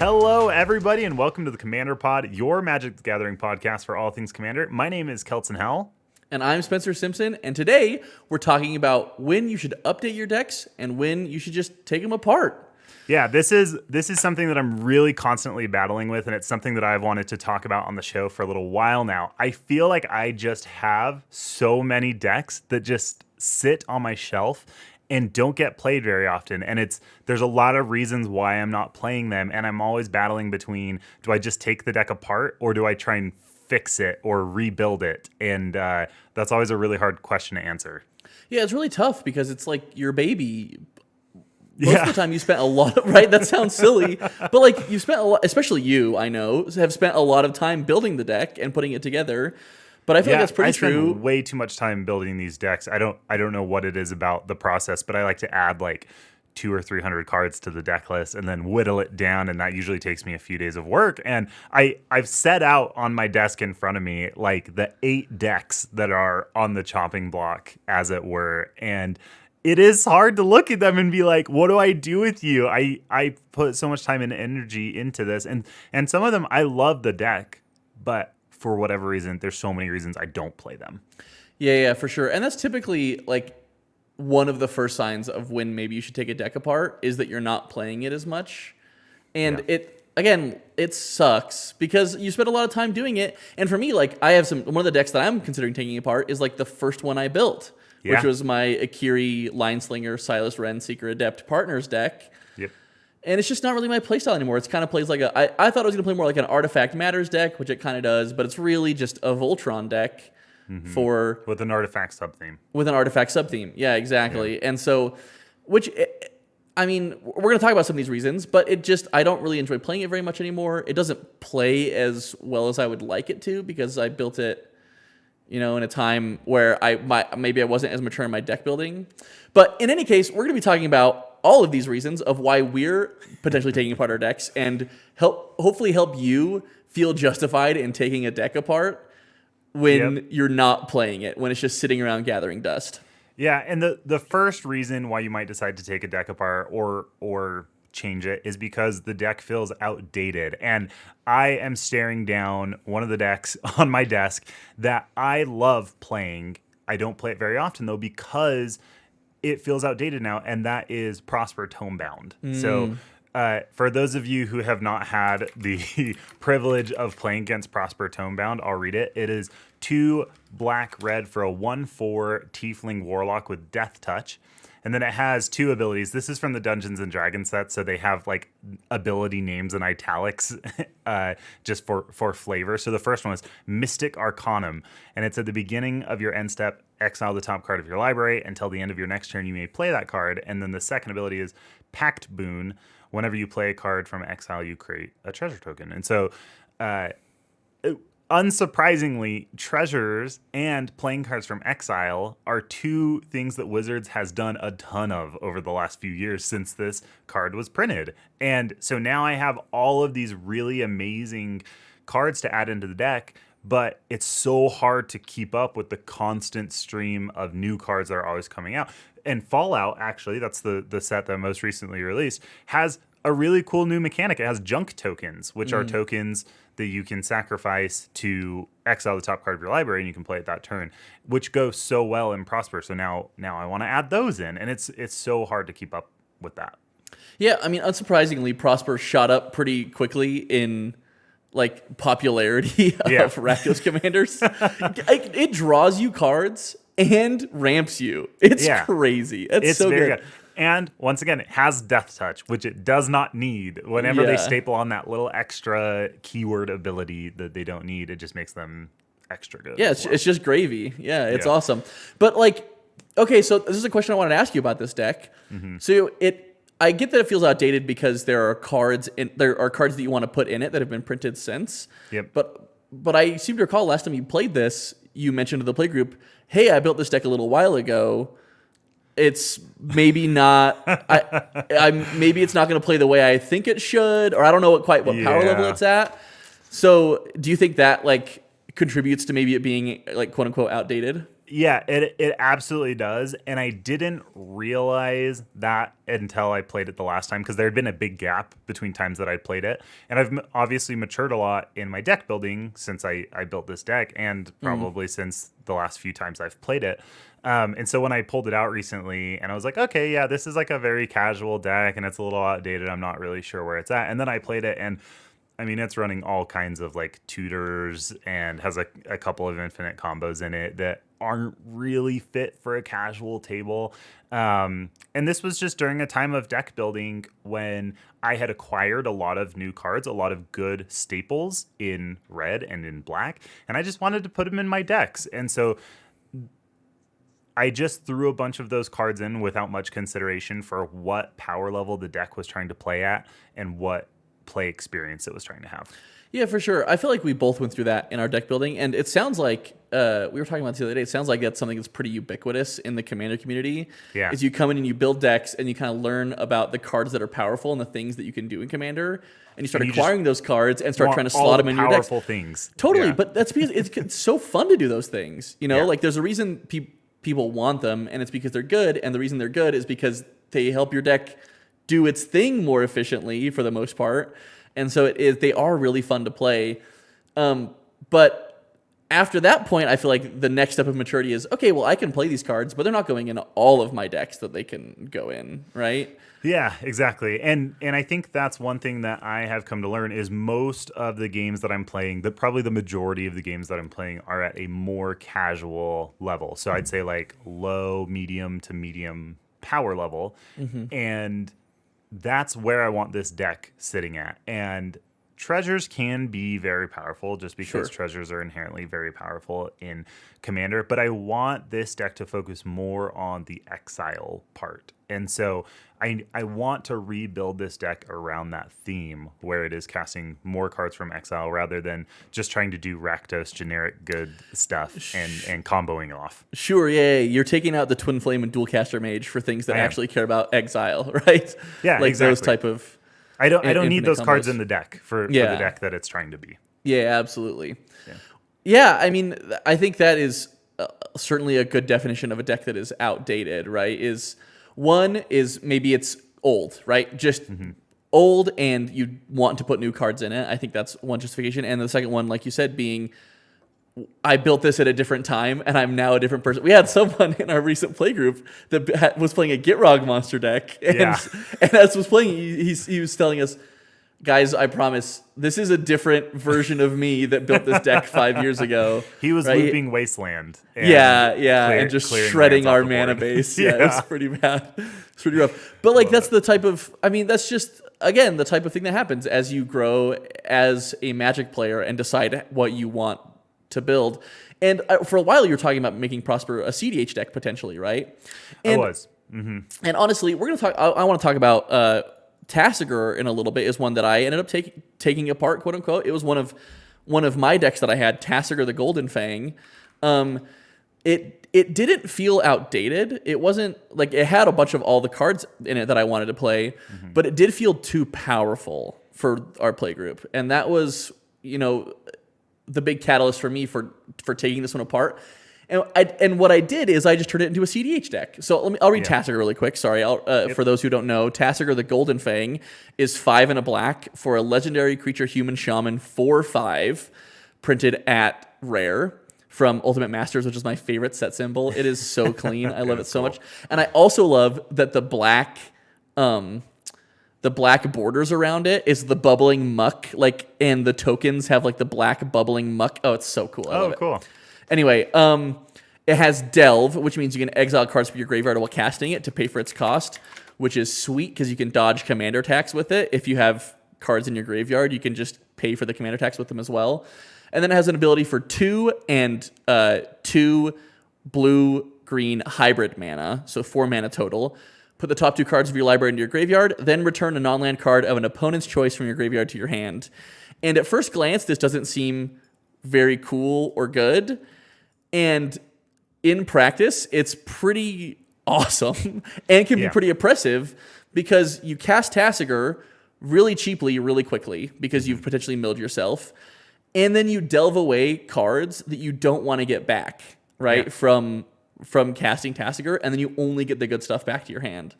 Hello, everybody, and welcome to the Commander Pod, your Magic the Gathering podcast for all things Commander. My name is Kelton Hell. And I'm Spencer Simpson, and today we're talking about when you should update your decks and when you should just take them apart. Yeah, this is something that I'm really constantly battling with, and it's something that I've wanted to talk about on the show for a little while now. I feel like I just have so many decks that just sit on my shelf and don't get played very often. And there's a lot of reasons why I'm not playing them, and I'm always battling between, do I just take the deck apart or do I try and fix it or rebuild it? And that's always a really hard question to answer. Yeah, it's really tough because it's like your baby. Most of the time you spent a lot of, right? That sounds silly, but like you spent a lot, especially you, I know, have spent a lot of time building the deck and putting it together. But I feel like that's pretty true. I spend way too much time building these decks. I don't know what it is about the process, but I like to add like 200 or 300 cards to the deck list and then whittle it down, and that usually takes me a few days of work. And I've set out on my desk in front of me like the 8 decks that are on the chopping block, as it were. And it is hard to look at them and be like, what do I do with you? I put so much time and energy into this, and some of them I love the deck, but for whatever reason, there's so many reasons I don't play them. Yeah, for sure. And that's typically like one of the first signs of when maybe you should take a deck apart is that you're not playing it as much. And it sucks because you spend a lot of time doing it. And for me, like I have one of the decks that I'm considering taking apart is like the first one I built, which was my Akiri Lineslinger Silas Ren Seeker Adept Partners deck. Yep. And it's just not really my playstyle anymore. It's kind of plays like I thought it was going to play more like an Artifact Matters deck, which it kind of does, but it's really just a Voltron deck with an Artifact sub-theme. With an Artifact sub-theme. Yeah, exactly. Yeah. And so, I mean, we're going to talk about some of these reasons, but I don't really enjoy playing it very much anymore. It doesn't play as well as I would like it to because I built it, in a time where maybe I wasn't as mature in my deck building. But in any case, we're going to be talking about all of these reasons of why we're potentially taking apart our decks and hopefully help you feel justified in taking a deck apart when you're not playing it, when it's just sitting around gathering dust. Yeah, and the first reason why you might decide to take a deck apart or change it is because the deck feels outdated. And I am staring down one of the decks on my desk that I love playing. I don't play it very often, though, because it feels outdated now, and that is Prosper Tomebound. So for those of you who have not had the privilege of playing against Prosper Tomebound, I'll read it. It is 2 black-red for a 1/4 Tiefling Warlock with Death Touch. And then it has 2 abilities. This is from the Dungeons & Dragons set, so they have like ability names in italics just for flavor. So the first one is Mystic Arcanum, and it's at the beginning of your end step, exile the top card of your library. Until the end of your next turn, you may play that card. And then the second ability is Pact Boon. Whenever you play a card from exile, you create a treasure token. And so unsurprisingly, treasures and playing cards from exile are 2 things that Wizards has done a ton of over the last few years since this card was printed. And so now I have all of these really amazing cards to add into the deck, but it's so hard to keep up with the constant stream of new cards that are always coming out. And Fallout, actually, that's the set that most recently released, has a really cool new mechanic. It has junk tokens, which are tokens that you can sacrifice to exile the top card of your library, and you can play it that turn, which goes so well in Prosper. So now I want to add those in, and it's so hard to keep up with that. Yeah, I mean, unsurprisingly, Prosper shot up pretty quickly in like popularity of Rakdos Commanders. It draws you cards and ramps you. It's crazy. It's so very good. And once again, it has Death Touch, which it does not need. Whenever they staple on that little extra keyword ability that they don't need, it just makes them extra good. Yeah, it's just gravy. Yeah, it's awesome. But like, okay, so this is a question I wanted to ask you about this deck. So I get that it feels outdated because there are cards that you want to put in it that have been printed since. Yep. But I seem to recall last time you played this, you mentioned to the play group, "Hey, I built this deck a little while ago. It's maybe not. Maybe it's not going to play the way I think it should, or I don't know what power level it's at." So, do you think that like contributes to maybe it being like quote unquote outdated? Yeah, it absolutely does. And I didn't realize that until I played it the last time because there had been a big gap between times that I'd played it. And I've obviously matured a lot in my deck building since I built this deck and probably since the last few times I've played it. And so when I pulled it out recently and I was like, okay, yeah, this is like a very casual deck and it's a little outdated. I'm not really sure where it's at. And then I played it and I mean, it's running all kinds of like tutors and has a couple of infinite combos in it that aren't really fit for a casual table. And this was just during a time of deck building when I had acquired a lot of new cards, a lot of good staples in red and in black, and I just wanted to put them in my decks. And so I just threw a bunch of those cards in without much consideration for what power level the deck was trying to play at and what play experience it was trying to have. Yeah, for sure. I feel like we both went through that in our deck building, and it sounds like we were talking about it the other day. It sounds like that's something that's pretty ubiquitous in the Commander community. Yeah, is you come in and you build decks, and you kind of learn about the cards that are powerful and the things that you can do in Commander, and you start acquiring those cards and start trying to slot them in your decks. Powerful things, totally. Yeah. But that's because it's so fun to do those things. You know, Yeah. like there's a reason people want them, and it's because they're good. And the reason they're good is because they help your deck do its thing more efficiently for the most part. And so they are really fun to play. But after that point, I feel like the next step of maturity is, okay, well, I can play these cards, but they're not going in all of my decks that they can go in, right? Yeah, exactly. And I think that's one thing that I have come to learn is most of the games that I'm playing, probably the majority of the games that I'm playing are at a more casual level. So I'd say like low, medium to medium power level. And that's where I want this deck sitting at. And treasures can be very powerful just because treasures are inherently very powerful in Commander. But I want this deck to focus more on the exile part. And so I want to rebuild this deck around that theme where it is casting more cards from exile rather than just trying to do Rakdos generic good stuff and comboing off. Sure, yeah. You're taking out the Twin Flame and Dualcaster Mage for things that actually care about exile, right? Yeah, like exactly. those type of. I don't need those combos. cards in the deck for the deck that it's trying to be. Yeah, absolutely. Yeah, I mean, I think that is certainly a good definition of a deck that is outdated, right? One is maybe it's old, right? Just old and you want to put new cards in it. I think that's one justification. And the second one, like you said, being I built this at a different time and I'm now a different person. We had someone in our recent play group that was playing a Gitrog monster deck. And as was playing, he was telling us, guys, I promise this is a different version of me that built this deck 5 years ago. He was looping Wasteland. And and just shredding our mana base. Yeah, it was pretty bad. It's pretty rough. But like that's the type of, I mean, that's just, again, the type of thing that happens as you grow as a Magic player and decide what you want to build. And for a while, you were talking about making Prosper a CDH deck potentially, right? And, I was. Mm-hmm. And honestly, we're gonna talk. I want to talk about Tasigur in a little bit. Is one that I ended up taking apart, quote unquote. It was one of my decks that I had, Tasigur the Golden Fang. It didn't feel outdated. It wasn't like it had a bunch of all the cards in it that I wanted to play, but it did feel too powerful for our play group, and that was the big catalyst for me for taking this one apart. And what I did is I just turned it into a CDH deck. So I'll read Tasigur really quick. Sorry, for those who don't know, Tasigur the Golden Fang is 5 and a black for a legendary creature human shaman 4/5, printed at rare from Ultimate Masters, which is my favorite set symbol. It is so clean. I love it so much. And I also love that the black borders around it is the bubbling muck, and the tokens have the black bubbling muck. Oh, it's so cool. I love it. Cool. Anyway, it has Delve, which means you can exile cards from your graveyard while casting it to pay for its cost, which is sweet because you can dodge commander attacks with it. If you have cards in your graveyard, you can just pay for the commander attacks with them as well. And then it has an ability for 2 and 2 blue-green hybrid mana, so 4 mana total. Put the top 2 cards of your library into your graveyard, then return a non-land card of an opponent's choice from your graveyard to your hand. And at first glance, this doesn't seem very cool or good. And in practice, it's pretty awesome and can be pretty oppressive because you cast Tasigur really cheaply, really quickly because you've potentially milled yourself. And then you delve away cards that you don't want to get back. right? Yeah. From casting Tasigur, and then you only get the good stuff back to your hand.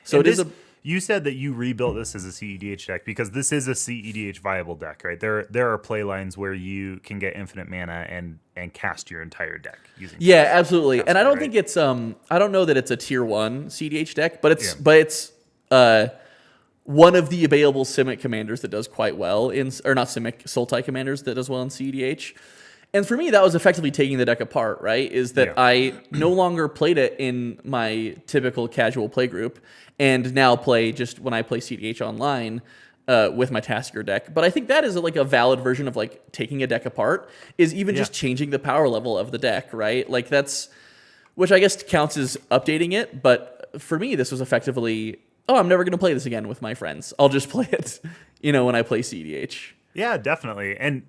So And it is this, a you said that you rebuilt this as a CEDH deck because this is a CEDH viable deck, right? There are play lines where you can get infinite mana and cast your entire deck using. yeah, absolutely. And I don't right? think it's I don't know that it's a tier 1 CDH deck, but Yeah. it's one of the available Simic commanders that does quite well in, or not Simic, Sultai commanders that does well in CEDH. And for me, that was effectively taking the deck apart, right? Is that Yeah. I no longer played it in my typical casual play group, and now play just when I play CEDH online with my Tasker deck. But I think that is like a valid version of like taking a deck apart, is even just changing the power level of the deck, right? Like that's, which I guess counts as updating it. But for me, this was effectively, oh, I'm never going to play this again with my friends. I'll just play it, when I play CEDH. Yeah, definitely. And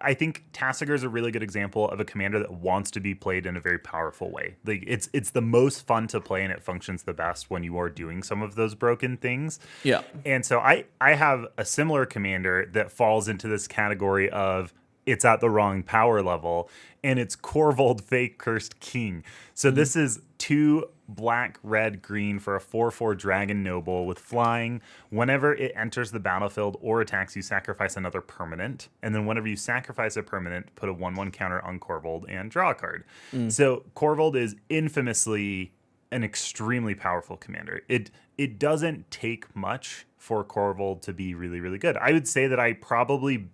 I think Tasigur is a really good example of a commander that wants to be played in a very powerful way. Like it's the most fun to play, and it functions the best when you are doing some of those broken things. Yeah. And so I have a similar commander that falls into this category of it's at the wrong power level, and it's Korvold Fake Cursed King. So this is 2 black, red, green for a 4/4 Dragon Noble with flying. Whenever it enters the battlefield or attacks, you sacrifice another permanent. And then whenever you sacrifice a permanent, put a 1/1 counter on Korvold and draw a card. So Korvold is infamously an extremely powerful commander. It doesn't take much for Korvold to be really, really good. I would say that I probably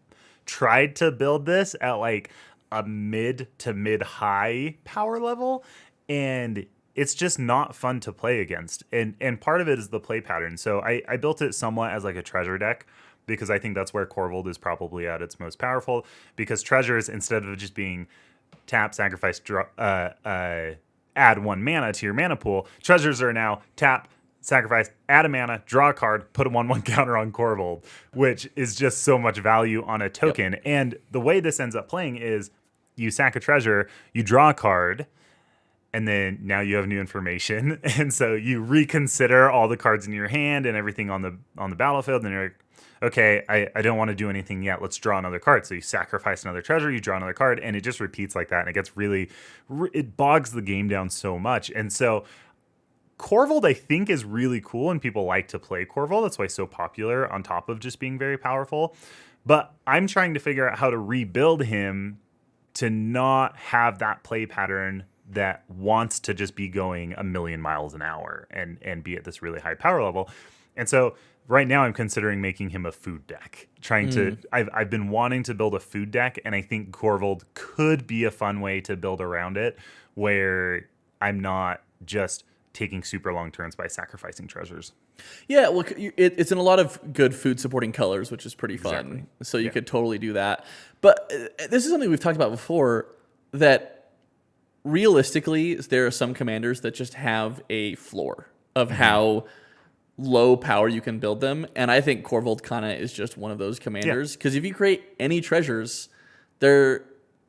tried to build this at like a mid to mid high power level, and it's just not fun to play against. And part of it is the play pattern. So I built it somewhat as like a treasure deck because I think that's where Korvold is probably at its most powerful, because treasures, instead of just being tap, sacrifice, add 1 mana to your mana pool, treasures are now tap, sacrifice, add a mana, draw a card, put a 1/1 counter on Korvold, which is just so much value on a token. Yep. And the way this ends up playing is you sack a treasure, you draw a card, and then now you have new information. And so you reconsider all the cards in your hand and everything on the battlefield, and you're like, okay, I don't want to do anything yet. Let's draw another card. So you sacrifice another treasure, you draw another card, and it just repeats like that. And it gets it bogs the game down so much. And so Korvold, I think, is really cool, and people like to play Korvold. That's why it's so popular, on top of just being very powerful. But I'm trying to figure out how to rebuild him to not have that play pattern that wants to just be going a million miles an hour and be at this really high power level. And so right now I'm considering making him a food deck. I've been wanting to build a food deck, and I think Korvold could be a fun way to build around it, where I'm not just taking super long turns by sacrificing treasures. Yeah, well, it's in a lot of good food supporting colors, which is pretty fun. Exactly. So you could totally do that. But this is something we've talked about before, that realistically, there are some commanders that just have a floor of how low power you can build them. And I think Korvold kind of is just one of those commanders. Because if you create any treasures, they're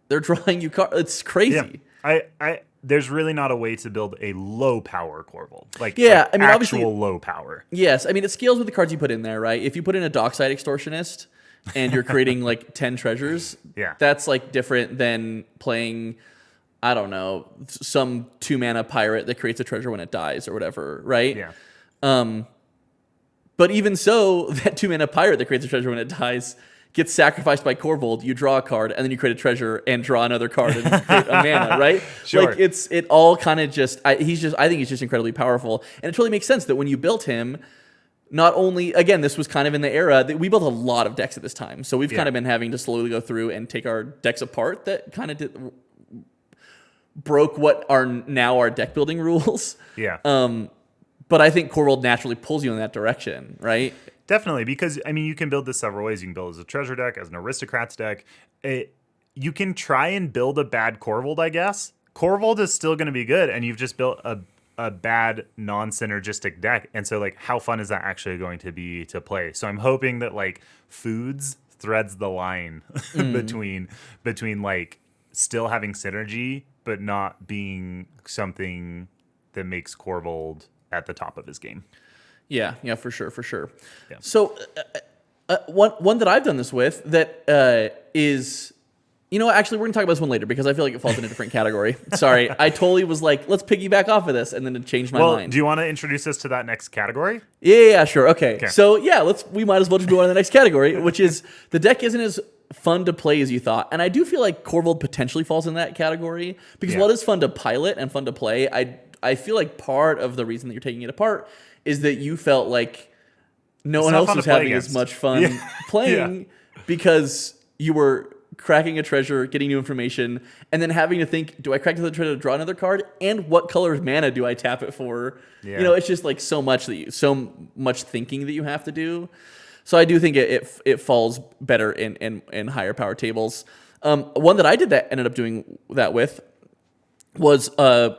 drawing you cards. It's crazy. Yeah. There's really not a way to build a low power Korvold. Like actual obviously low power. Yes, I mean it scales with the cards you put in there, right? If you put in a Dockside Extortionist and you're creating like 10 treasures, that's like different than playing, I don't know, some 2-mana pirate that creates a treasure when it dies or whatever, right? Yeah. But even so, that 2-mana pirate that creates a treasure when it dies gets sacrificed by Korvold. You draw a card, and then you create a treasure and draw another card and create a mana, right? Sure. Like it all kind of just. I think he's just incredibly powerful, and it totally makes sense that when you built him, not only, again, this was kind of in the era that we built a lot of decks at this time, so we've kind of been having to slowly go through and take our decks apart. That kind of broke what are now our deck building rules. Yeah. But I think Korvold naturally pulls you in that direction, right? Definitely, because, I mean, you can build this several ways. You can build as a treasure deck, as an aristocrats deck. You can try and build a bad Korvold, I guess. Korvold is still going to be good, and you've just built a bad non-synergistic deck. And so, like, how fun is that actually going to be to play? So I'm hoping that, like, Foods threads the line between, like, still having synergy, but not being something that makes Korvold at the top of his game. Yeah, for sure. Yeah. So one that I've done this with that is You know what? Actually, we're going to talk about this one later because I feel like it falls in a different category. Sorry. I totally was like, let's piggyback off of this, and then it changed my mind. Do you want to introduce us to that next category? Yeah, sure. Okay. So, yeah, we might as well just move on to the next category, which is the deck isn't as fun to play as you thought. And I do feel like Korvold potentially falls in that category because while it is fun to pilot and fun to play, I feel like part of the reason that you're taking it apart is that you felt like no one else was having as much fun playing because you were cracking a treasure, getting new information, and then having to think, do I crack the treasure to draw another card? And what color of mana do I tap it for? Yeah. You know, it's just like so much thinking that you have to do. So I do think it falls better in higher power tables. One that I ended up doing that with was Muldrotha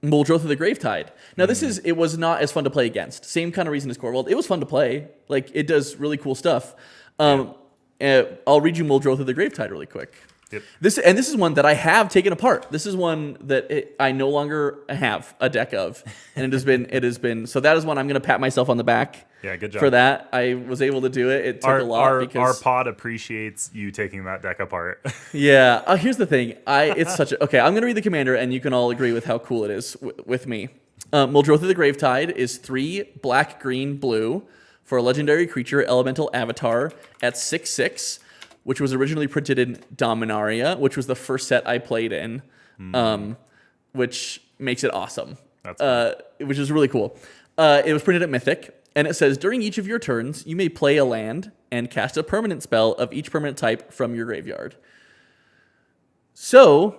the Gravetide. Now it was not as fun to play against. Same kind of reason as Korvold. It was fun to play. Like it does really cool stuff. I'll read you Muldrotha the Gravetide really quick. Yep. This is one that I have taken apart. This is one that I no longer have a deck of, and it has been. So that is one I'm going to pat myself on the back. Yeah, good job for that. I was able to do it. It took a lot because our pod appreciates you taking that deck apart. Yeah. Here's the thing. It's such a okay. I'm going to read the commander, and you can all agree with how cool it is with me. Muldrotha the Gravetide is 3 black, green, blue for a legendary creature elemental avatar at 6/6. Which was originally printed in Dominaria, which was the first set I played in, which makes it awesome. Which is really cool. It was printed at Mythic, and it says, during each of your turns, you may play a land and cast a permanent spell of each permanent type from your graveyard. So,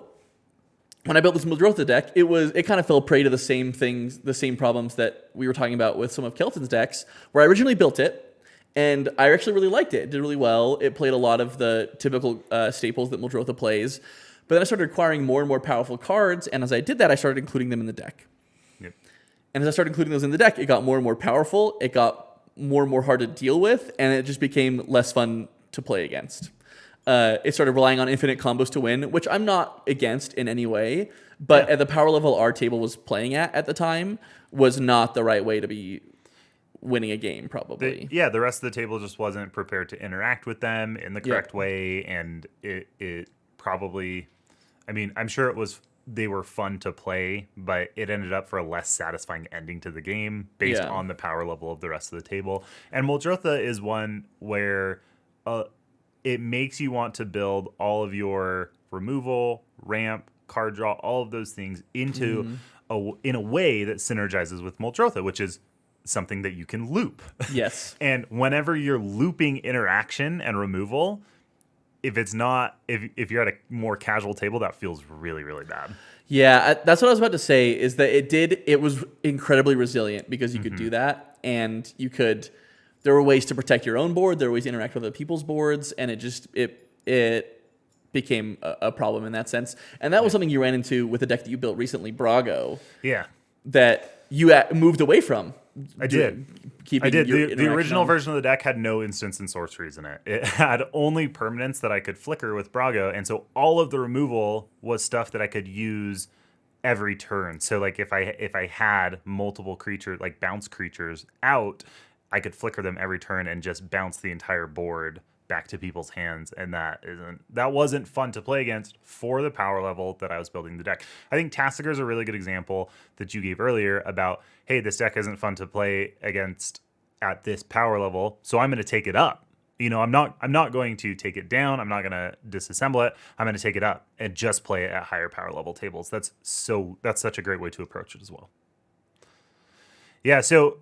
when I built this Muldrotha deck, it kind of fell prey to the same things, the same problems that we were talking about with some of Kelton's decks, where I originally built it, and I actually really liked it. It did really well. It played a lot of the typical staples that Muldrotha plays. But then I started acquiring more and more powerful cards, and as I did that, I started including them in the deck. Yep. And as I started including those in the deck, it got more and more powerful. It got more and more hard to deal with, and it just became less fun to play against. It started relying on infinite combos to win, which I'm not against in any way. But at the power level our table was playing at the time was not the right way to be winning a game, probably. The rest of the table just wasn't prepared to interact with them in the correct way, and it probably, I mean, I'm sure they were fun to play, but it ended up for a less satisfying ending to the game based on the power level of the rest of the table. And Muldrotha is one where it makes you want to build all of your removal, ramp, card draw, all of those things into in a way that synergizes with Muldrotha, which is something that you can loop. Yes. And whenever you're looping interaction and removal, if you're at a more casual table, that feels really, really bad. Yeah, that's what I was about to say, is that it was incredibly resilient because you could do that, and there were ways to protect your own board, there were ways to interact with other people's boards, and it became a problem in that sense. And that was something you ran into with a deck that you built recently, Brago. Yeah. That you moved away from. I did. The original version of the deck had no instants and sorceries in it. It had only permanents that I could flicker with Brago, and so all of the removal was stuff that I could use every turn. So like if I had multiple creatures, like bounce creatures out, I could flicker them every turn and just bounce the entire board back to people's hands, and that wasn't fun to play against for the power level that I was building the deck. I think Tasigur is a really good example that you gave earlier about, hey, this deck isn't fun to play against at this power level, so I'm going to take it up. You know, I'm not going to take it down. I'm not going to disassemble it. I'm going to take it up and just play it at higher power level tables. That's such a great way to approach it as well. Yeah, so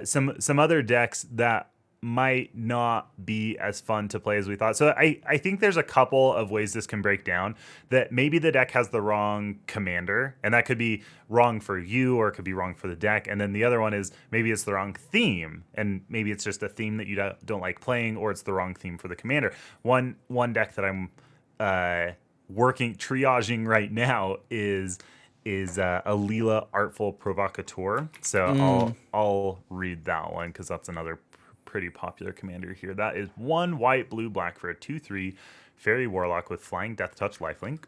some other decks that might not be as fun to play as we thought. So I think there's a couple of ways this can break down. That maybe the deck has the wrong commander, and that could be wrong for you or it could be wrong for the deck. And then the other one is maybe it's the wrong theme, and maybe it's just a theme that you don't like playing, or it's the wrong theme for the commander. One deck that I'm triaging right now is Alela Artful Provocateur. So I'll read that one because that's another pretty popular commander here. That is 1 white, blue, black for a 2/3 fairy warlock with flying, death touch, lifelink.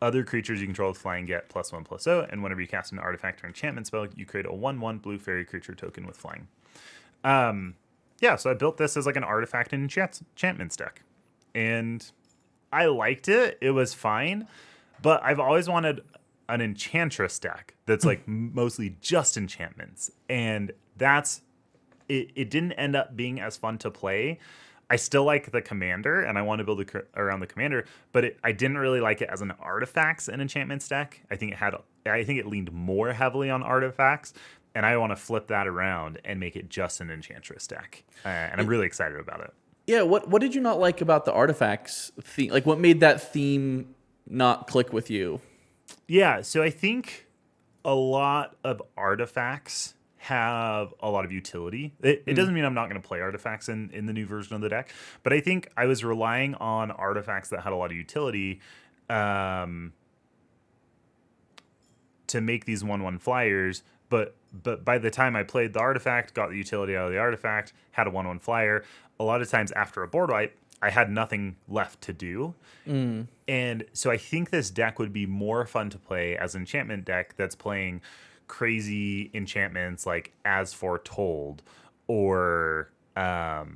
Other creatures you control with flying get +1/+0, and whenever you cast an artifact or enchantment spell, you create a 1/1 blue fairy creature token with flying. So I built this as like an artifact and enchantments deck, and I liked it. It was fine, but I've always wanted an enchantress deck that's like mostly just enchantments, and that's it. It didn't end up being as fun to play. I still like the commander, and I want to build around the commander, but I didn't really like it as an artifacts and enchantments deck. I think it leaned more heavily on artifacts, and I want to flip that around and make it just an enchantress deck. And I'm really excited about it. Yeah, what did you not like about the artifacts theme? Like, what made that theme not click with you? Yeah, so I think a lot of artifacts have a lot of utility. It doesn't mean I'm not going to play artifacts in the new version of the deck, but I think I was relying on artifacts that had a lot of utility to make these 1/1 flyers. But by the time I played the artifact, got the utility out of the artifact, had a 1/1 flyer, a lot of times after a board wipe, I had nothing left to do. And so I think this deck would be more fun to play as an enchantment deck that's playing crazy enchantments like As Foretold, or I'll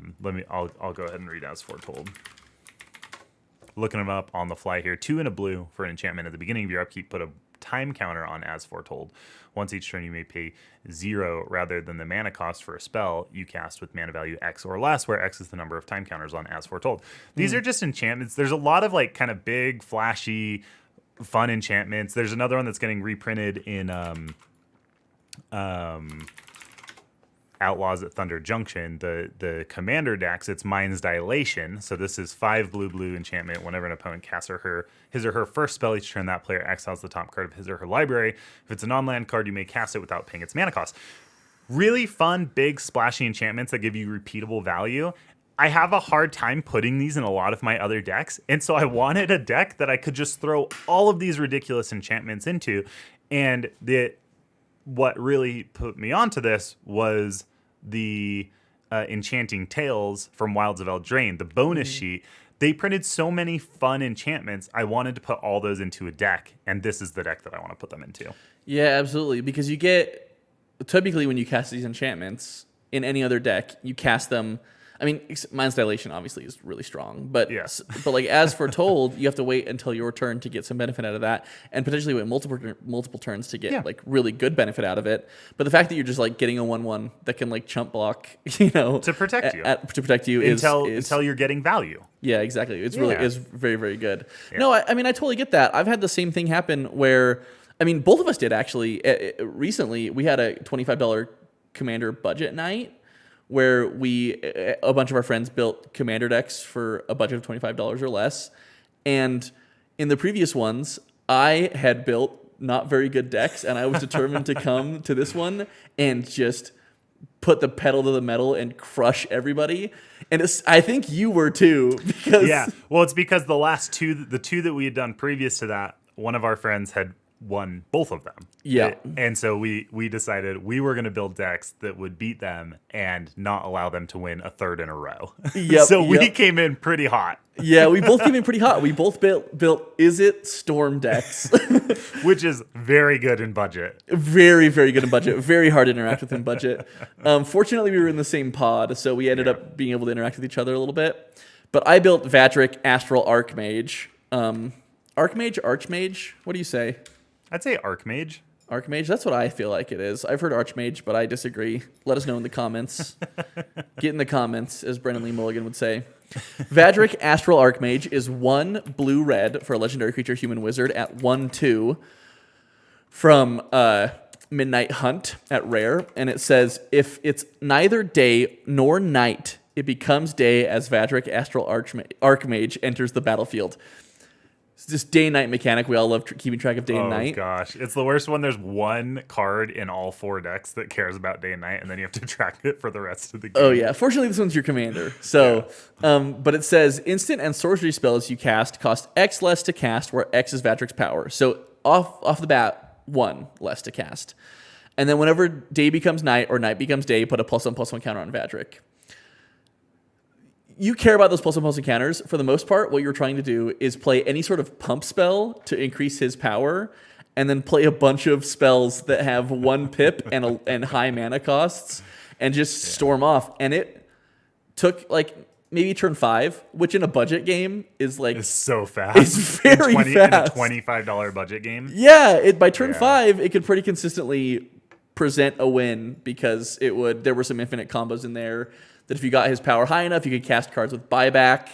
go ahead and read As Foretold. Looking them up on the fly here. 2 and a blue for an enchantment at the beginning of your upkeep. Put a time counter on As Foretold. Once each turn, you may pay 0 rather than the mana cost for a spell you cast with mana value X or less, where X is the number of time counters on As Foretold. These are just enchantments. There's a lot of like kind of big, flashy, fun enchantments. There's another one that's getting reprinted in Outlaws at Thunder Junction, the commander decks. It's Mind's Dilation. So this is 5 blue enchantment. Whenever an opponent casts his or her first spell each turn, that player exiles the top card of his or her library. If it's a non-land card, you may cast it without paying its mana cost. Really fun, big, splashy enchantments that give you repeatable value. I have a hard time putting these in a lot of my other decks, and so I wanted a deck that I could just throw all of these ridiculous enchantments into. And what really put me onto this was the Enchanting Tales from Wilds of Eldraine, the bonus sheet. They printed so many fun enchantments. I wanted to put all those into a deck, and this is the deck that I want to put them into. Yeah, absolutely. Because you get, typically when you cast these enchantments in any other deck, you cast them. I mean, Mind's Dilation obviously is really strong, but but like As Foretold, you have to wait until your turn to get some benefit out of that, and potentially wait multiple turns to get like really good benefit out of it. But the fact that you're just like getting a 1/1 that can like chump block, to protect you until you're getting value. Yeah, exactly. It's really is very, very good. Yeah. No, I mean I totally get that. I've had the same thing happen where, I mean, both of us did actually. Recently, we had a $25 Commander budget night, where a bunch of our friends built commander decks for a budget of $25 or less. And in the previous ones, I had built not very good decks, and I was determined to come to this one and just put the pedal to the metal and crush everybody. And I think you were too. Because well, it's because the two that we had done previous to that, one of our friends had won both of them. Yeah. And so we decided we were going to build decks that would beat them and not allow them to win a third in a row. So we came in pretty hot. Yeah, we both came in pretty hot. We both built Izzet Storm decks. Which is very good in budget. Very, very good in budget. Very hard to interact with in budget. Fortunately, we were in the same pod, so we ended up being able to interact with each other a little bit. But I built Vadrik Astral Archmage. Archmage? What do you say? I'd say Archmage. Archmage? That's what I feel like it is. I've heard Archmage, but I disagree. Let us know in the comments. Get in the comments, as Brennan Lee Mulligan would say. Vadrik Astral Archmage is 1 blue-red for a legendary creature human wizard at 1/2 from Midnight Hunt at rare. And it says, if it's neither day nor night, it becomes day as Vadrik Astral Archmage enters the battlefield. It's this day-night mechanic. We all love keeping track of day and night. Oh, gosh. It's the worst when there's one card in all 4 decks that cares about day and night, and then you have to track it for the rest of the game. Oh, yeah. Fortunately, this one's your commander. So, but it says, instant and sorcery spells you cast cost X less to cast, where X is Vadrik's power. So, off the bat, 1 less to cast. And then whenever day becomes night or night becomes day, put a +1/+1 counter on Vadrik. You care about those +1/+1 counters. For the most part, what you're trying to do is play any sort of pump spell to increase his power, and then play a bunch of spells that have 1 pip and high mana costs, and just storm off. And it took like maybe turn 5, which in a budget game is like It's so fast. It's very in fast. In a $25 budget game. by turn Yeah. 5 it could pretty consistently present a win because there were some infinite combos in there that if you got his power high enough, you could cast cards with buyback.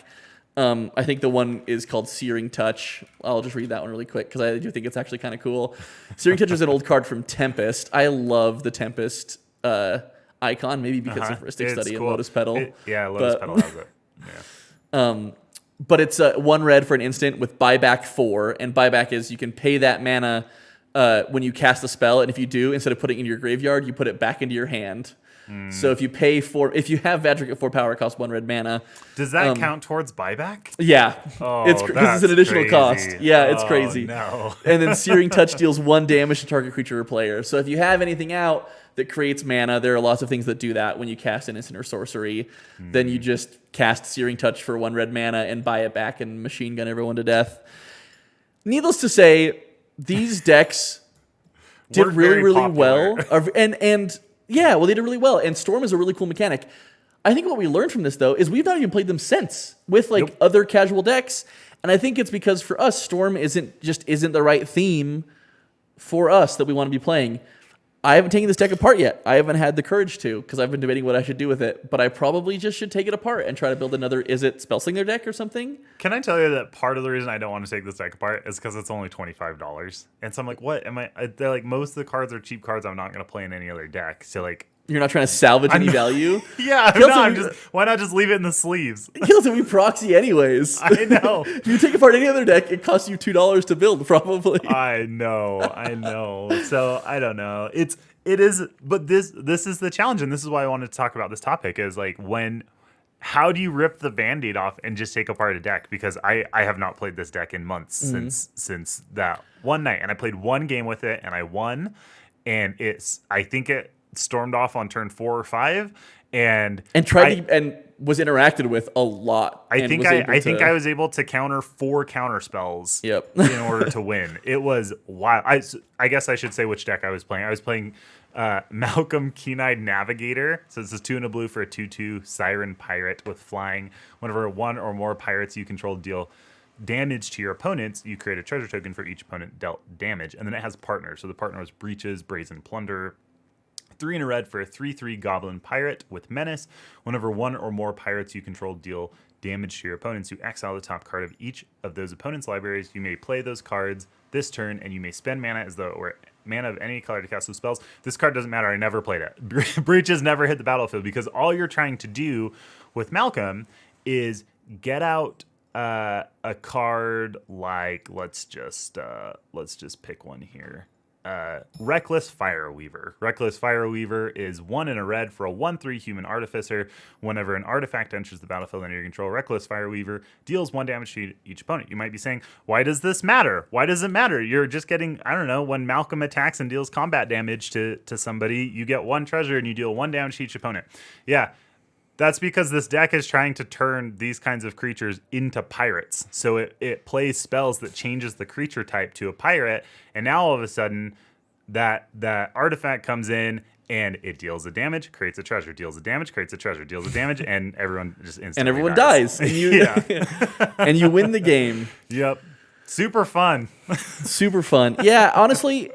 I think the one is called Searing Touch. I'll just read that one really quick because I do think it's actually kind of cool. Searing Touch is an old card from Tempest. I love the Tempest icon, maybe because of Ristic It's Study cool. and Lotus Petal. Lotus Petal has it. Yeah. But it's 1 red for an instant with buyback 4, and buyback is you can pay that mana when you cast a spell, and if you do, instead of putting it in your graveyard, you put it back into your hand. So if you have Vadric at 4 power, it costs 1 red mana. Does that count towards buyback? Yeah, Oh, it's an additional crazy. cost. Yeah, it's Oh, crazy. No. And then Searing Touch deals 1 damage to target creature or player. So if you have anything out that creates mana, there are lots of things that do that when you cast an instant or sorcery. Then you just cast Searing Touch for 1 red mana and buy it back and machine gun everyone to death. Needless to say, these decks did Weren't really, very really popular. well. They did really well. And Storm is a really cool mechanic. I think what we learned from this, though, is we've not even played them since with other casual decks. And I think it's because for us, Storm isn't the right theme for us that we want to be playing. I haven't taken this deck apart yet. I haven't had the courage to because I've been debating what I should do with it. But I probably just should take it apart and try to build another. Is it Spellslinger deck or something? Can I tell you that part of the reason I don't want to take this deck apart is because it's only $25. And so I'm like, what am I? They're like, most of the cards are cheap cards I'm not going to play in any other deck. So like, You're not trying to salvage any value. yeah, Kelton, why not just leave it in the sleeves? Kills we proxy anyways. I know. If you take apart any other deck, it costs you $2 to build, probably. I know. So I don't know. It is, but this is the challenge, and this is why I wanted to talk about this topic. Is like how do you rip the Band-Aid off and just take apart a deck? Because I have not played this deck in months since that one night, and I played one game with it and I won, and I think it stormed off on turn 4 or 5, and was interacted with a lot. I think I was able to counter 4 counter spells. Yep. In order to win. It was wild. I guess I should say which deck I was playing. I was playing Malcolm Keen-Eyed Navigator. So this is 2 and a blue for a 2/2 Siren Pirate with flying. Whenever 1 or more pirates you control deal damage to your opponents, you create a treasure token for each opponent dealt damage. And then it has partners. So the partner was Breaches, Brazen Plunder. 3 in a red for a 3/3 Goblin Pirate with Menace. Whenever 1 or more pirates you control deal damage to your opponents, you exile the top card of each of those opponents' libraries. You may play those cards this turn, and you may spend mana as though it were mana of any color to cast those spells. This card doesn't matter. I never played it. Breaches never hit the battlefield because all you're trying to do with Malcolm is get out a card like let's just pick one here. Reckless Fireweaver. Reckless Fireweaver is 1 in a red for a 1/3 human artificer. Whenever an artifact enters the battlefield under your control, Reckless Fireweaver deals 1 damage to each opponent. You might be saying, why does this matter? Why does it matter? You're just getting, I don't know, when Malcolm attacks and deals combat damage to somebody, you get 1 treasure and you deal 1 damage to each opponent. Yeah. That's because this deck is trying to turn these kinds of creatures into pirates. So it plays spells that changes the creature type to a pirate, and now all of a sudden that artifact comes in and it deals a damage, creates a treasure, deals a damage, creates a treasure, deals a damage, and everyone just instantly dies. And you and you win the game. Yep. Super fun. Super fun. Yeah, honestly,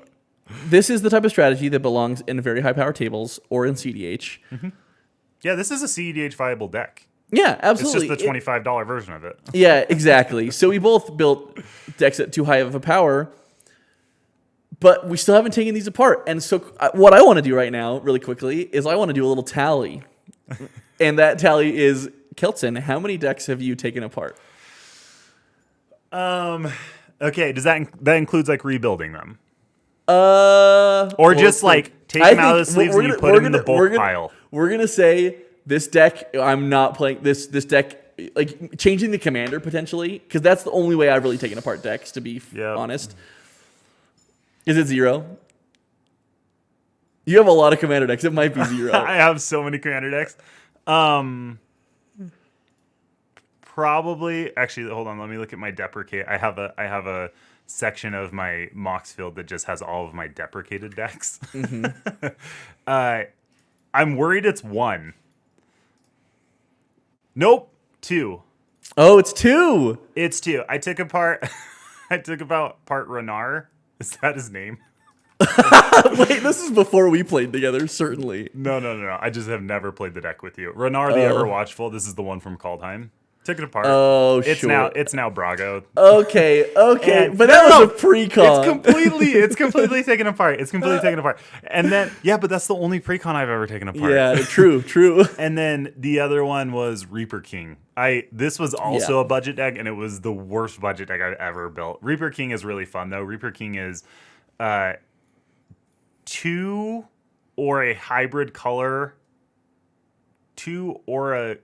this is the type of strategy that belongs in very high power tables or in CDH. Mm-hmm. Yeah, this is a CEDH viable deck. Yeah, absolutely. It's just the $25 version of it. Yeah, exactly. So we both built decks at too high of a power, but we still haven't taken these apart. And so what I want to do right now, really quickly, is I want to do a little tally. And that tally is, Kelton, how many decks have you taken apart? Okay, does that includes like rebuilding them? Or just like take them out of the sleeves and you put them in the bulk pile. We're gonna say this deck. I'm not playing this deck. Like changing the commander potentially, because that's the only way I've really taken apart decks. To be honest, is it 0? You have a lot of commander decks. It might be 0. I have so many commander decks. Probably. Actually, hold on. Let me look at my deprecate. I have a section of my Mox field that just has all of my deprecated decks. Mm-hmm. I'm worried it's 1. Nope. 2. Oh, it's 2. It's 2. I took apart Renar. Is that his name? Wait, this is before we played together, certainly. No. I just have never played the deck with you. Renar the Ever Watchful. This is the one from Kaldheim. Took it apart. Oh, it's sure. It's now Brago. Okay. And- But that no, was a pre-con. It's completely taken apart. It's completely taken apart. And then but that's the only pre-con I've ever taken apart. Yeah, true. And then the other one was Reaper King. This was also a budget deck, and it was the worst budget deck I've ever built. Reaper King is really fun though. Reaper King is 2 or a hybrid color, 2 or a,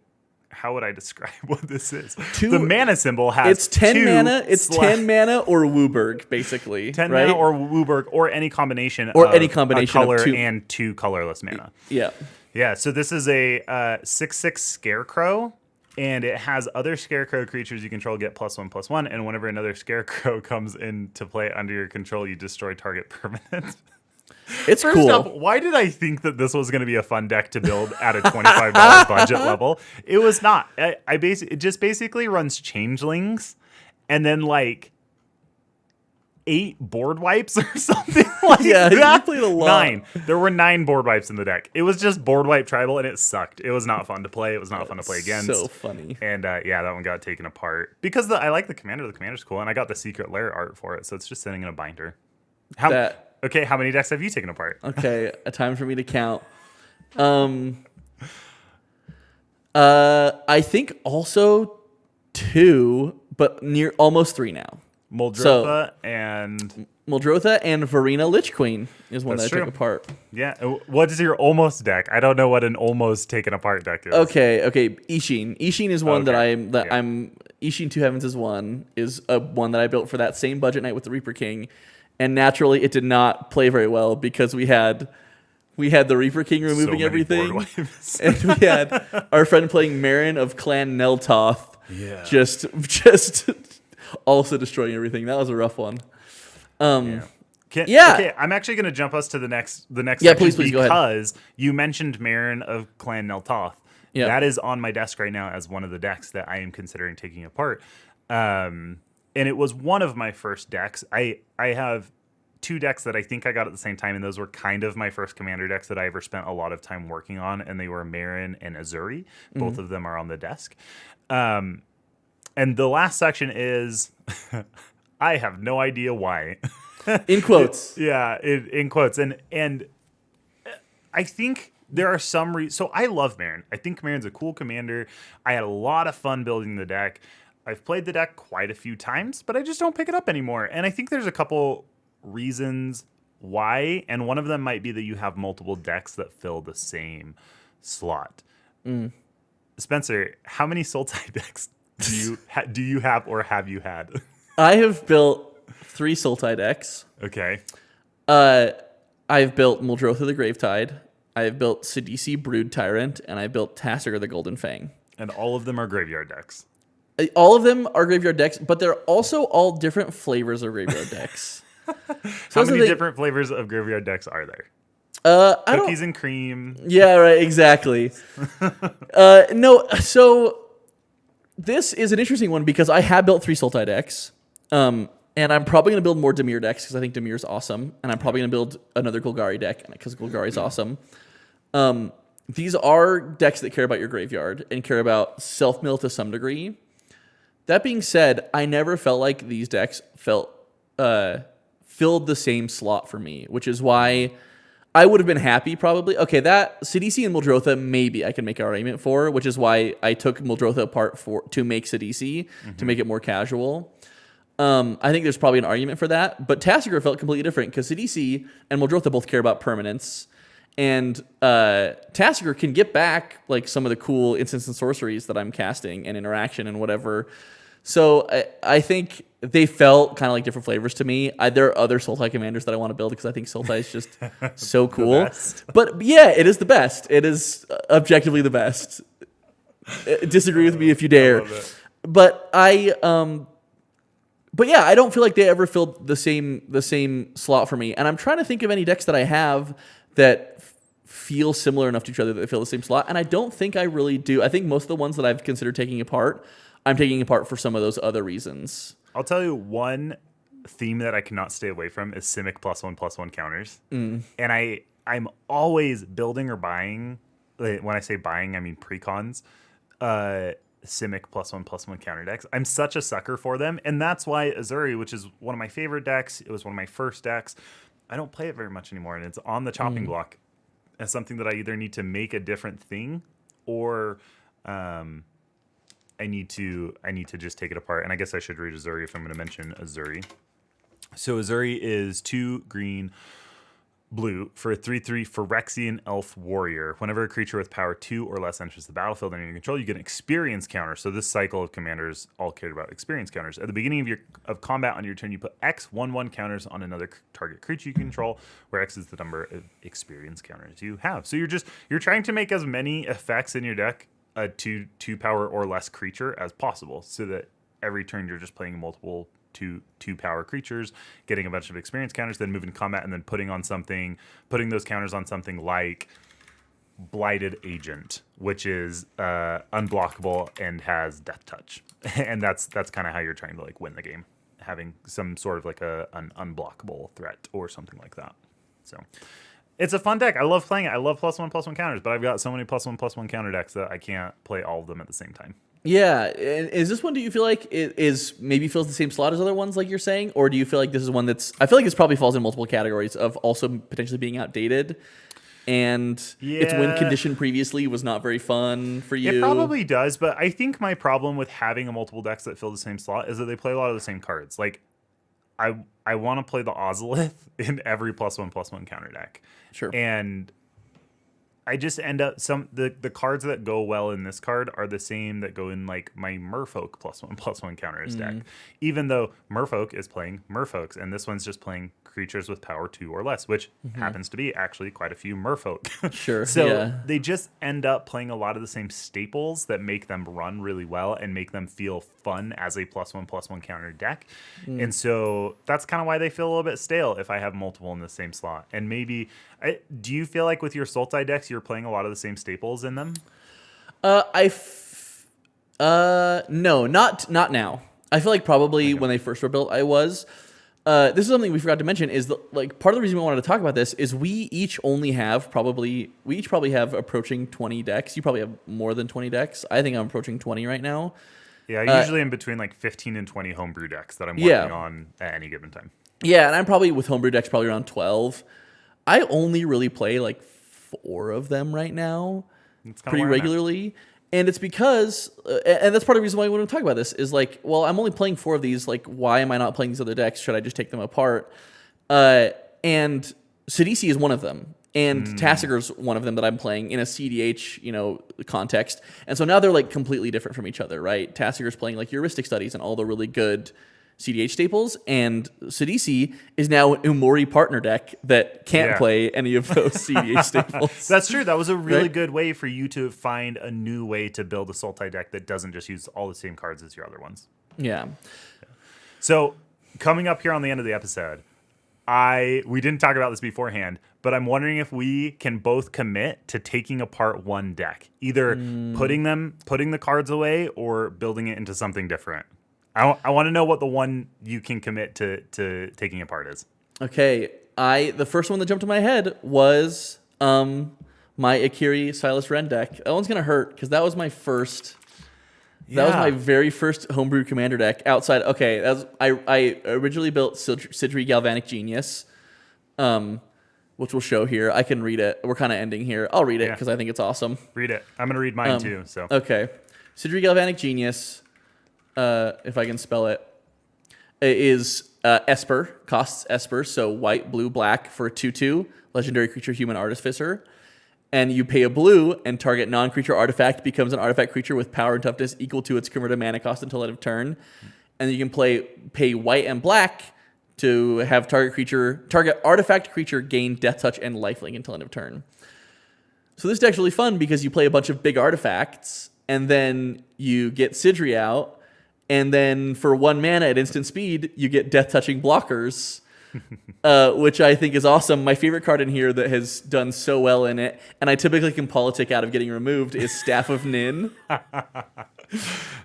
how would I describe what this is? The mana symbol has It's 10 2 mana. It's slash- 10 mana or Wooburg, basically. 10 right? mana or Wooburg or any combination Or of any combination a of color 2. and 2 colorless mana. Yeah. Yeah, so this is a 6/6 Scarecrow, and it has other Scarecrow creatures you control get +1/+1, and whenever another Scarecrow comes into play under your control, you destroy target permanent. It's First cool. off, why did I think that this was going to be a fun deck to build at a $25 budget level? It was not. It just basically runs Changelings, and then like 8 board wipes or something like Yeah, that. you played a lot. 9. There were 9 board wipes in the deck. It was just board wipe tribal, and it sucked. It was not fun to play. It was not fun to play against. So funny. And that one got taken apart because I like the commander. The commander's cool, and I got the secret lair art for it, so it's just sitting in a binder. How many decks have you taken apart? Okay, a time for me to count. I think also 2, but near almost 3 now. Muldrotha and Muldrotha and Varina Lich Queen is one That's that I took true. apart. yeah. What is your almost deck? I don't know what an almost taken apart deck is. Okay, Ishin. Ishin is one Okay, I'm Ishin Two Heavens is one one that I built for that same budget night with the Reaper King, and naturally it did not play very well because we had the Reaper King So removing many everything, board wipes. and we had our friend playing Marin of Clan Neltoth, Yeah. just also destroying everything. That was a rough one. Yeah. Yeah. Okay, I'm actually going to jump us to the next Yeah, section please, go ahead. because you mentioned Marin of Clan Neltoth. Yeah. That is on my desk right now as one of the decks that I am considering taking apart. And it was one of my first decks. I have 2 decks that I think I got at the same time, and those were kind of my first commander decks that I ever spent a lot of time working on, and they were Marin and Azuri. Both of them are on the desk. And the last section is I have no idea why. In quotes. Yeah, in quotes. And I think there are some so I love Marin. I think Marin's a cool commander. I had a lot of fun building the deck. I've played the deck quite a few times, but I just don't pick it up anymore. And I think there's a couple reasons why, and one of them might be that you have multiple decks that fill the same slot. Spencer, how many Sultai decks do you have or have you had? I have built 3 Sultai decks. Okay. I've built Muldrotha the Gravetide. I've built Sidisi Brood Tyrant, and I built Tasigur the Golden Fang. And all of them are graveyard decks. All of them are graveyard decks, but they're also all different flavors of graveyard decks. How many different flavors of graveyard decks are there? I don't. Cookies and cream. Yeah, right. Exactly. No. So this is an interesting one because I have built 3 Sultai decks, and I'm probably going to build more Dimir decks because I think Dimir is awesome, and I'm probably going to build another Golgari deck because Golgari is awesome. These are decks that care about your graveyard and care about self-mill to some degree. That being said, I never felt like these decks filled the same slot for me, which is why I would have been happy probably. Okay, that Sidisi and Muldrotha maybe I can make an argument for, which is why I took Muldrotha apart to make Sidisi, to make it more casual. I think there's probably an argument for that, but Tasigur felt completely different because Sidisi and Muldrotha both care about permanence, and Tasigur can get back like some of the cool instants and sorceries that I'm casting and interaction and whatever. So I think they felt kind of like different flavors to me. There are other Sultai commanders that I want to build because I think Sultai is just so cool. But yeah, it is the best. It is objectively the best. Disagree with me if you dare. But but yeah, I don't feel like they ever filled the same slot for me. And I'm trying to think of any decks that I have that feel similar enough to each other that they fill the same slot. And I don't think I really do. I think most of the ones that I've considered taking apart, I'm taking apart for some of those other reasons. I'll tell you one theme that I cannot stay away from is Simic +1/+1 counters. And I'm always building or buying. When I say buying, I mean precons. Simic +1/+1 counter decks. I'm such a sucker for them, and that's why Azuri, which is one of my favorite decks, it was one of my first decks. I don't play it very much anymore, and it's on the chopping block as something that I either need to make a different thing, or I need to just take it apart. And I guess I should read Azuri if I'm going to mention Azuri. So Azuri is 2 green, blue for a 3/3 Phyrexian Elf Warrior. Whenever a creature with power 2 or less enters the battlefield under your control, you get an experience counter. So this cycle of commanders all cared about experience counters. At the beginning of combat on your turn, you put X 1/1 counters on another target creature you control, where X is the number of experience counters you have. So you're trying to make as many effects in your deck a 2 power or less creature as possible, so that every turn you're just playing multiple two power creatures, getting a bunch of experience counters, then moving to combat, and then putting those counters on something like Blighted Agent, which is unblockable and has Death Touch. And that's kind of how you're trying to like win the game, having some sort of like an unblockable threat or something like that. So it's a fun deck. I love playing it. I love +1/+1 counters, but I've got so many +1/+1 counter decks that I can't play all of them at the same time. Yeah, is this one, do you feel like it is maybe fills the same slot as other ones like you're saying? Or do you feel like this is one that's, I feel like this probably falls in multiple categories of also potentially being outdated, and its win condition previously was not very fun for you? It probably does, but I think my problem with having a multiple decks that fill the same slot is that they play a lot of the same cards. Like, I want to play the Ozolith in every +1/+1 counter deck. Sure. And I just end up the cards that go well in this card are the same that go in like my Merfolk +1/+1 counters deck. Even though Merfolk is playing Merfolks, and this one's just playing creatures with power 2 or less, which happens to be actually quite a few Merfolk. Sure. So they just end up playing a lot of the same staples that make them run really well and make them feel fun as a +1/+1 counter deck. And so that's kind of why they feel a little bit stale if I have multiple in the same slot. And maybe, do you feel like with your Sultai decks, you're playing a lot of the same staples in them? No, not now. I feel like probably when they first were built, I was. This is something we forgot to mention, is that like part of the reason we wanted to talk about this is we each probably have approaching 20 decks. You probably have more than 20 decks. I think I'm approaching 20 right now. Yeah, I usually am between like 15 and 20 homebrew decks that I'm working on at any given time. Yeah, and I'm probably with homebrew decks probably around 12. I only really play like 4 of them right now, pretty regularly. And it's because, and that's part of the reason why I want to talk about this, is like, well, I'm only playing 4 of these. Like, why am I not playing these other decks? Should I just take them apart? And Sidisi is one of them. And Tassiger's one of them that I'm playing in a CDH, context. And so now they're like completely different from each other, right? Tassiger's playing like heuristic studies and all the really good CDH staples, and Sidisi is now an Umori partner deck that can't play any of those CDH staples. That's true. That was a really good way for you to find a new way to build a Sultai deck that doesn't just use all the same cards as your other ones. Yeah. So coming up here on the end of the episode, we didn't talk about this beforehand, but I'm wondering if we can both commit to taking apart one deck, either putting the cards away or building it into something different. I want to know what the one you can commit to taking apart is. Okay. The first one that jumped to my head was my Akiri Silas Ren deck. That one's gonna hurt because that was my first. That was my very first homebrew commander deck outside. Okay, I originally built Sidri Galvanic Genius, which we'll show here. I can read it. We're kind of ending here. I'll read it because I think it's awesome. Read it. I'm gonna read mine too. So okay, Sidri Galvanic Genius. If I can spell it, is Esper, costs Esper, so white, blue, black for a 2/2, legendary creature, human artificer. And you pay a blue, and target non-creature artifact becomes an artifact creature with power and toughness equal to its converted mana cost until end of turn. And you can pay white and black to have target artifact creature gain death touch and lifelink until end of turn. So this deck's really fun because you play a bunch of big artifacts, and then you get Sidri out. And then for 1 mana at instant speed, you get death touching blockers. which I think is awesome. My favorite card in here that has done so well in it, and I typically can politic out of getting removed, is Staff of Nin.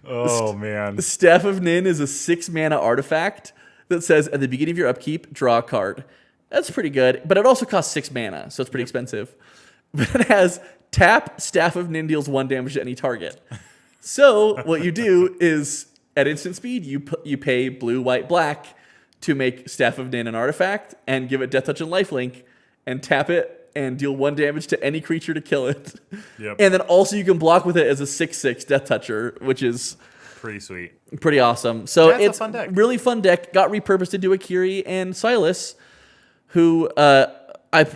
Oh, man. The Staff of Nin is a 6-mana artifact that says at the beginning of your upkeep, draw a card. That's pretty good, but it also costs 6 mana, so it's pretty expensive. But it has tap, Staff of Nin deals 1 damage to any target. So what you do is at instant speed, you pay blue, white, black to make Staff of Nin an artifact and give it Death Touch and Lifelink and tap it and deal 1 damage to any creature to kill it. Yep. And then also you can block with it as a 6/6 Death Toucher, which is Pretty sweet. pretty awesome. So Yeah, it's a it's fun deck. really fun deck. Got repurposed into Akiri and Silas, who should I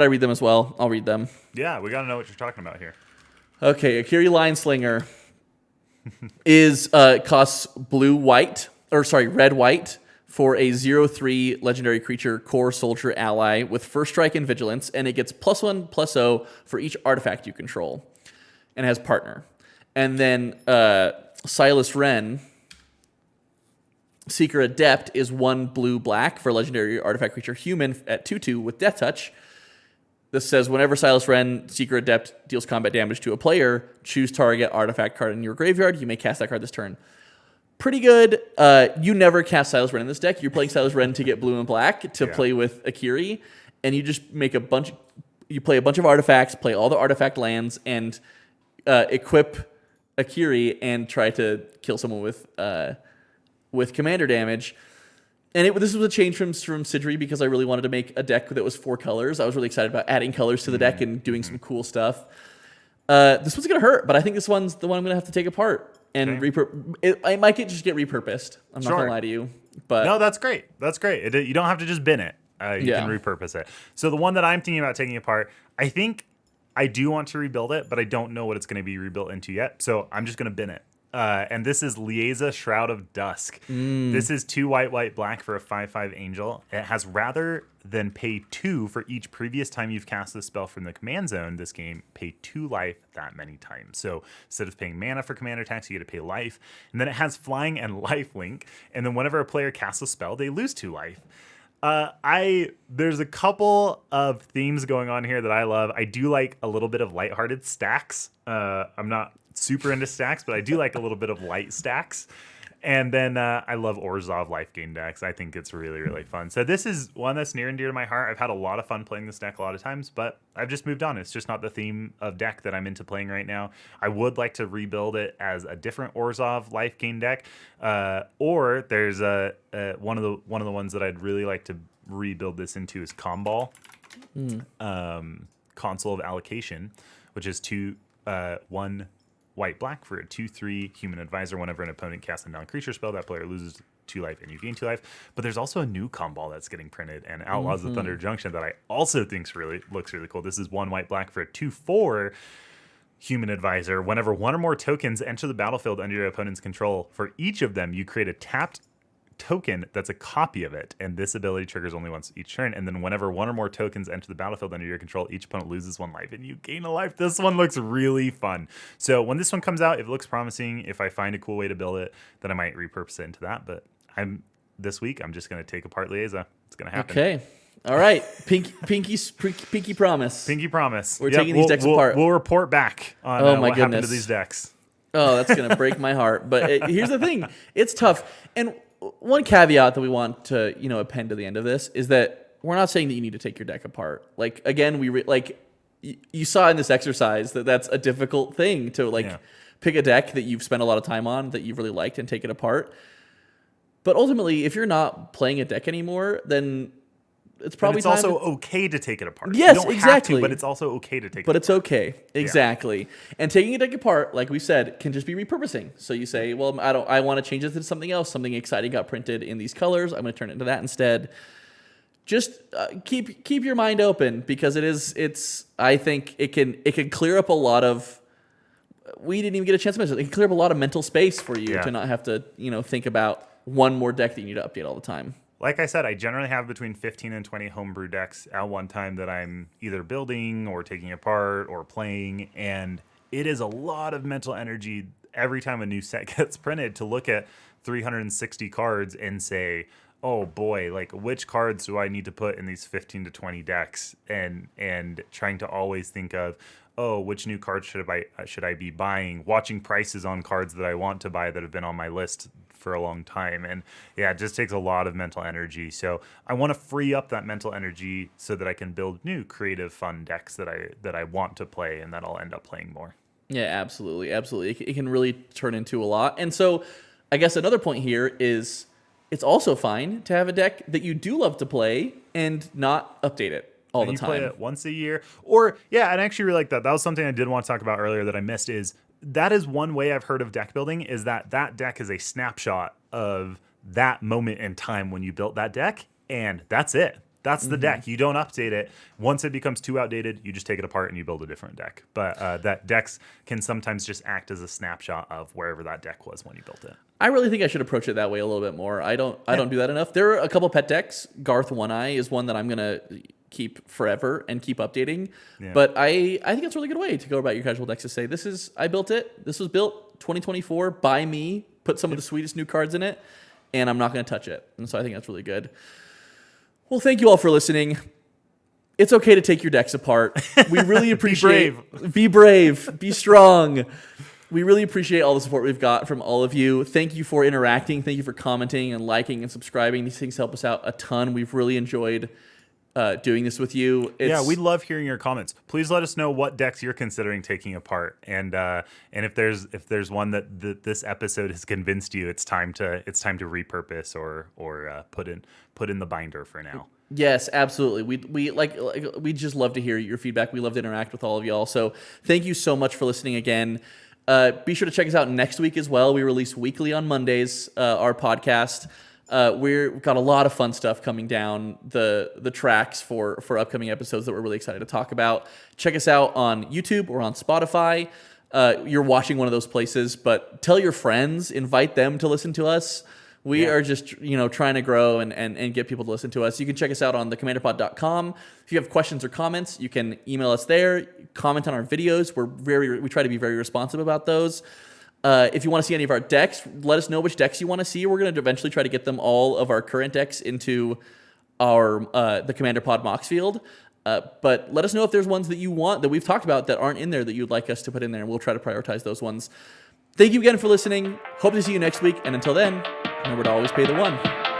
read them as well? I'll read them. Yeah, we got to know what you're talking about here. Okay, Akiri Lineslinger is costs red white for a 0/3 legendary creature core soldier ally with first strike and vigilance, and it gets +1/+0 for each artifact you control, and has partner. And then Silas Wren, Seeker Adept, is 1 blue-black for legendary artifact creature human at 2/2 with Death Touch. This says whenever Silas Wren, Seeker Adept, deals combat damage to a player, choose target artifact card in your graveyard. You may cast that card this turn. Pretty good. You never cast Silas Wren in this deck. You're playing Silas Wren to get blue and black to play with Akiri, and you just make you play a bunch of artifacts, play all the artifact lands, and equip Akiri and try to kill someone with commander damage. And this was a change from Sidri because I really wanted to make a deck that was 4 colors. I was really excited about adding colors to the deck and doing some cool stuff. This one's going to hurt, but I think this one's the one I'm going to have to take apart. And it might just get repurposed. I'm not going to lie to you. But no, that's great. That's great. You don't have to just bin it. You can repurpose it. So the one that I'm thinking about taking apart, I think I do want to rebuild it, but I don't know what it's going to be rebuilt into yet. So I'm just going to bin it. And this is Lieza, Shroud of Dusk. This is 2 white, white, black for a 5/5 angel. It has rather than pay 2 for each previous time you've cast the spell from the command zone this game, pay 2 life that many times. So instead of paying mana for command attacks, you get to pay life. And then it has flying and life link. And then whenever a player casts a spell, they lose 2 life. There's a couple of themes going on here that I love. I do like a little bit of lighthearted stacks. I'm not super into stacks, but I do like a little bit of light stacks. And then I love Orzhov life gain decks. I think it's really, really fun. So this is one that's near and dear to my heart. I've had a lot of fun playing this deck a lot of times, but I've just moved on. It's just not the theme of deck that I'm into playing right now. I would like to rebuild it as a different Orzhov life gain deck, or there's one of the ones that I'd really like to rebuild this into is Comball, Console of Allocation, which is 1 white black for a 2/3 human advisor. Whenever an opponent casts a non-creature spell, that player loses 2 life and you gain 2 life. But there's also a new Comball that's getting printed, and Outlaws of Thunder Junction, that I also think looks really cool. This is 1 white black for a 2/4 human advisor. Whenever 1 or more tokens enter the battlefield under your opponent's control, for each of them you create a tapped token that's a copy of it, and this ability triggers only once each turn. And then whenever 1 or more tokens enter the battlefield under your control, each opponent loses 1 life and you gain a life. This one looks really fun. So when this one comes out, if it looks promising, if I find a cool way to build it, then I might repurpose it into that. But this week I'm just going to take apart Lieza. It's going to happen. Okay. All right. Pinky promise. Pinky promise. We're taking these decks apart. We'll report back on what happened to these decks. Oh, that's going to break my heart. But here's the thing. It's tough. And one caveat that we want to, append to the end of this is that we're not saying that you need to take your deck apart. Like, again, you saw in this exercise that that's a difficult thing to pick a deck that you've spent a lot of time on, that you've really liked, and take it apart. But ultimately, if you're not playing a deck anymore, then it's probably it's also okay to take it apart. Yes, you don't exactly. have to, but it's also okay to take it apart. But it's okay. Exactly. Yeah. And taking a deck apart, like we said, can just be repurposing. So you say, well, I want to change it to something else. Something exciting got printed in these colors. I'm going to turn it into that instead. Just keep your mind open, because I think it can clear up a lot of, we didn't even get a chance to mention it. It can clear up a lot of mental space for you to not have to, think about one more deck that you need to update all the time. Like I said, I generally have between 15 and 20 homebrew decks at one time that I'm either building or taking apart or playing, and it is a lot of mental energy every time a new set gets printed to look at 360 cards and say, oh boy, like which cards do I need to put in these 15 to 20 decks, and trying to always think of, oh, which new cards should I be buying, watching prices on cards that I want to buy that have been on my list for a long time. And yeah, it just takes a lot of mental energy. So I want to free up that mental energy so that I can build new creative fun decks that I want to play and that I'll end up playing more. Yeah, absolutely. Absolutely. It can really turn into a lot. And so I guess another point here is it's also fine to have a deck that you do love to play and not update it all the You time. play it once a year. Or, yeah, and I actually really like that. That was something I did want to talk about earlier that I missed is that is one way I've heard of deck building is that deck is a snapshot of that moment in time when you built that deck, and that's it. That's the deck. You don't update it. Once it becomes too outdated, you just take it apart and you build a different deck. But that decks can sometimes just act as a snapshot of wherever that deck was when you built it. I really think I should approach it that way a little bit more. I don't do that enough. There are a couple pet decks. Garth One Eye is one that I'm gonna keep forever and keep updating. Yeah. But I think it's a really good way to go about your casual decks to say I built it. This was built 2024 by me. Put some of the sweetest new cards in it, and I'm not gonna touch it. And so I think that's really good. Well, thank you all for listening. It's okay to take your decks apart. We really appreciate Be brave. Be strong. We really appreciate all the support we've got from all of you. Thank you for interacting. Thank you for commenting and liking and subscribing. These things help us out a ton. We've really enjoyed doing this with you. Yeah, we love hearing your comments. Please let us know what decks you're considering taking apart, and if there's one that this episode has convinced you, it's time to repurpose or put in the binder for now. Yes, absolutely. We just love to hear your feedback. We love to interact with all of y'all. So thank you so much for listening again. Be sure to check us out next week as well. We release weekly on Mondays, our podcast. We've got a lot of fun stuff coming down the tracks for upcoming episodes that we're really excited to talk about. Check us out on YouTube or on Spotify. You're watching one of those places, but tell your friends, invite them to listen to us. We are just, trying to grow and get people to listen to us. You can check us out on thecommanderpod.com. If you have questions or comments, you can email us there. Comment on our videos. We try to be very responsive about those. If you want to see any of our decks, let us know which decks you want to see. We're going to eventually try to get them all of our current decks into our the Commander Pod Mox field. But let us know if there's ones that you want that we've talked about that aren't in there that you'd like us to put in there, and we'll try to prioritize those ones. Thank you again for listening. Hope to see you next week. And until then, remember to always pay the one.